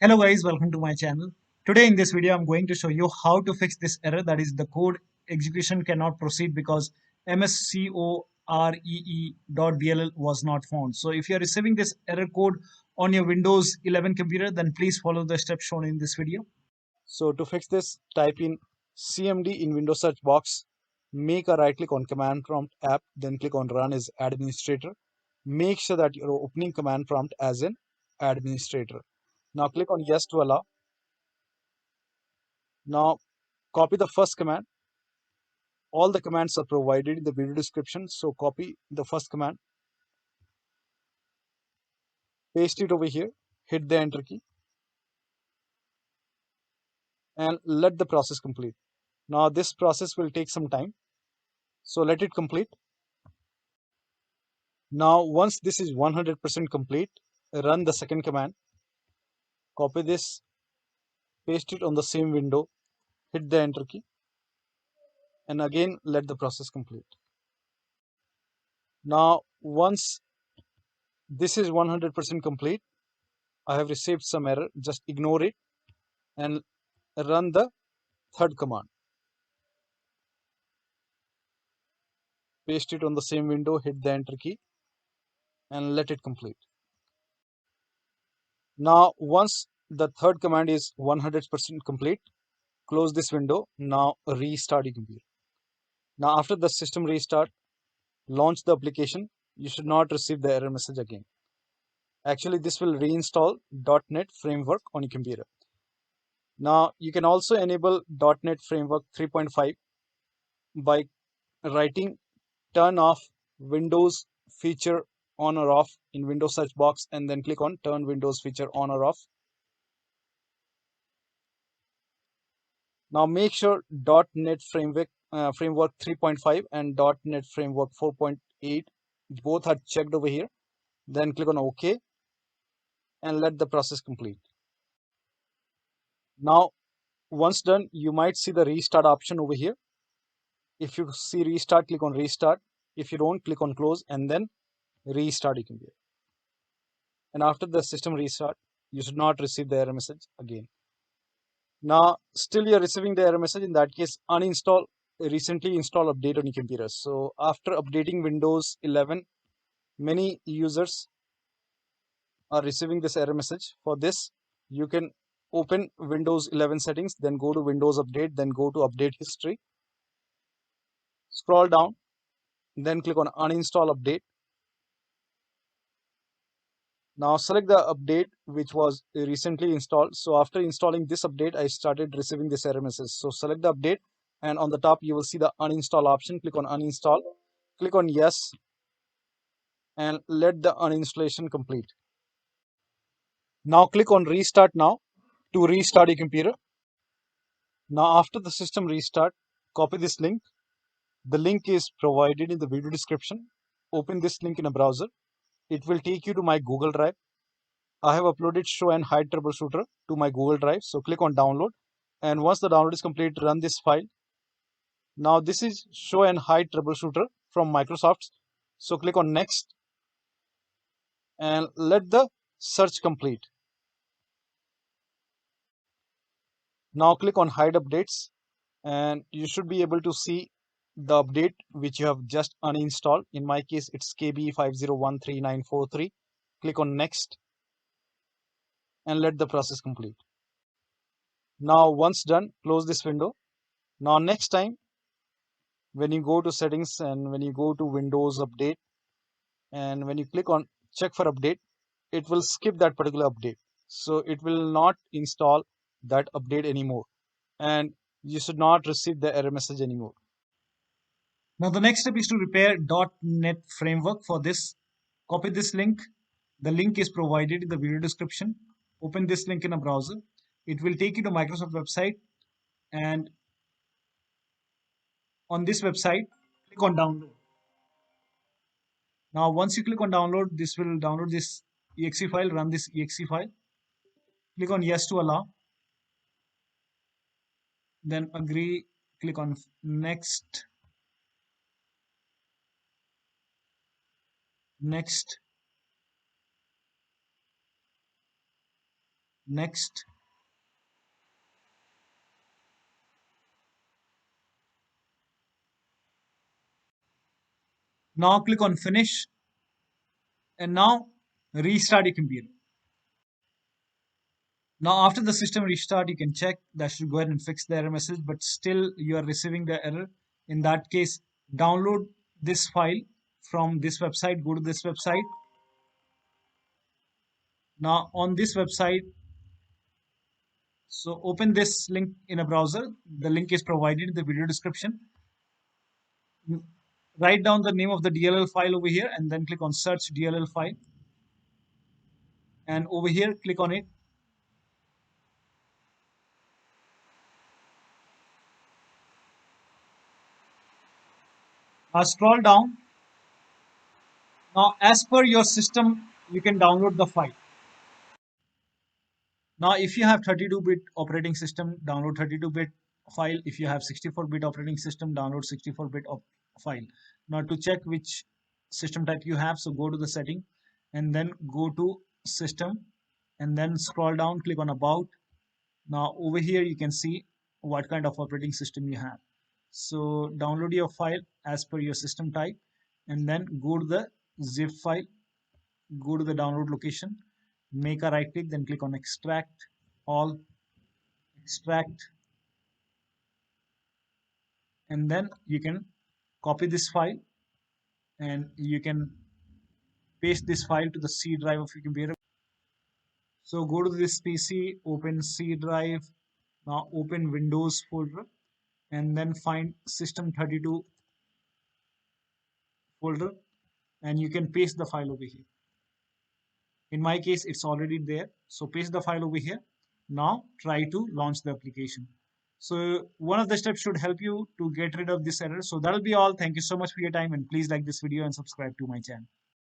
Hello guys, welcome to my channel. Today in this video, I'm going to show you how to fix this error, that is the code execution cannot proceed because mscoree.dll was not found. So if you are receiving this error code on your Windows 11 computer, then please follow the steps shown in this video. So to fix this, type in cmd in Windows search box, make a right click on command prompt app, then click on run as administrator. Make sure that you're opening command prompt as an administrator. Now click on yes to allow. Now copy the first command. All the commands are provided in the video description. So copy the first command, paste it over here, hit the enter key, and let the process complete. Now this process will take some time. So let it complete. Now once this is 100% complete, run the second command. Copy this, paste it on the same window, hit the enter key, and again let the process complete. Now once this is 100% complete, I have received some error, just ignore it and run the third command. Paste it on the same window, hit the enter key, and let it complete. Now once the third command is 100% complete, close this window. Now restart your computer. Now after the system restart, launch the application. You should not receive the error message again. Actually, this will reinstall .NET Framework on your computer. Now you can also enable .NET Framework 3.5 by writing turn off Windows feature on or off in Windows search box, and then click on turn Windows feature on or off. Now make sure .NET Framework 3.5 and .NET Framework 4.8 both are checked over here. Then click on OK and let the process complete. Now once done, you might see the restart option over here. If you see restart, click on restart. If you don't, click on close and then restart your computer. And after the system restart, you should not receive the error message again. Now still you're receiving the error message. In that case, uninstall recently installed update on your computer. So after updating Windows 11, many users are receiving this error message. For this, you can open Windows 11 settings, then go to Windows Update, then go to Update History. Scroll down, then click on Uninstall Update. Now select the update which was recently installed. So after installing this update, I started receiving this error message. So select the update, and on the top you will see the uninstall option. Click on uninstall, click on yes, and let the uninstallation complete. Now click on restart now to restart your computer. Now after the system restart, copy this link. The link is provided in the video description. Open this link in a browser. It will take you to my Google Drive. I have uploaded show and hide troubleshooter to my Google Drive. So click on download, and once the download is complete, run this file. Now this is show and hide troubleshooter from Microsoft. So click on next and let the search complete. Now click on hide updates, and you should be able to see the update which you have just uninstalled. In my case, it's KB50139943. Click on next and let the process complete. Now once done, close this window. Now next time when you go to settings and when you go to Windows Update, and when you click on check for update, it will skip that particular update. So it will not install that update anymore, and you should not receive the error message anymore. Now the next step is to repair .NET Framework. For this, copy this link. The link is provided in the video description. Open this link in a browser. It will take you to Microsoft website, and on this website, click on download. Now once you click on download, this will download this exe file, run this exe file. Click on yes to allow, then agree, click on next, next, Next. Now click on finish and now restart your computer. Now after the system restart, you can check that should go ahead and fix the error message, but still you are receiving the error. In that case, download this file from this website. Go to this website. Now on this website, so open this link in a browser. The link is provided in the video description. Write down the name of the DLL file over here and then click on search DLL file. And over here, click on it. Scroll down. Now, as per your system, you can download the file. Now, if you have 32-bit operating system, download 32-bit file. If you have 64-bit operating system, download 64-bit file. Now, to check which system type you have, so go to the setting and then go to system and then scroll down, click on about. Now, over here, you can see what kind of operating system you have. So, download your file as per your system type and then go to the zip file, go to the download location, make a right click, then click on extract all, extract, and then you can copy this file and you can paste this file to the C drive of your computer. So go to this PC, open C drive, now open Windows folder and then find system32 folder and you can paste the file over here. In my case, it's already there. So paste the file over here. Now try to launch the application. So one of the steps should help you to get rid of this error. So that'll be all. Thank you so much for your time and please like this video and subscribe to my channel.